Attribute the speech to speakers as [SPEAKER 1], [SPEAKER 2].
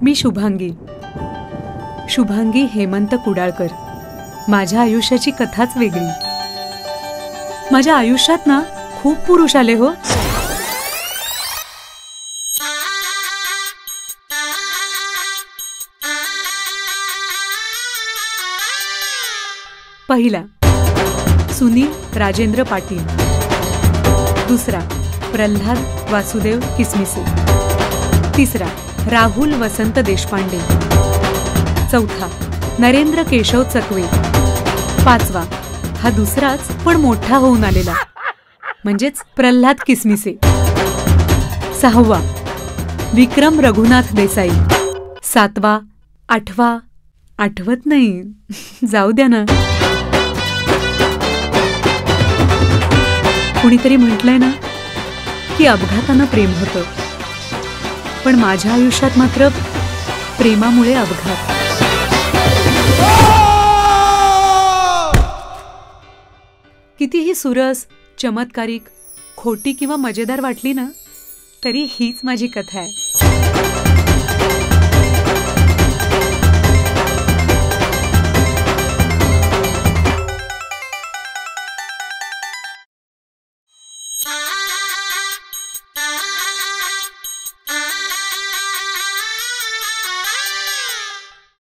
[SPEAKER 1] मी शुभांगी हेमंत कुडाळकर. माझ्या आयुष्याची कथाच वेगळी. माझ्या आयुष्यात ना खूप पुरुष आले हो. पहिला सुनील राजेंद्र पाटील. दुसरा प्रल्हाद वासुदेव किसमिसे. तिसरा राहुल वसंत देशपांडे. चौथा नरेंद्र केशव चकवे. पाचवा हा दुसराच पण मोठा होऊन आलेला म्हणजेच प्रल्हाद किसमिसे. सहावा विक्रम रघुनाथ देसाई. सातवा आठवा आठवत नाही, जाऊ द्या ना. कुणीतरी म्हटलंय ना की अपघातानं प्रेम होतं, पण माझ्या आयुष्यात मात्र प्रेमामुळे अपघात. कितीही सुरस, चमत्कारिक, खोटी किंवा मजेदार वाटली ना तरी हीच माझी कथा आहे.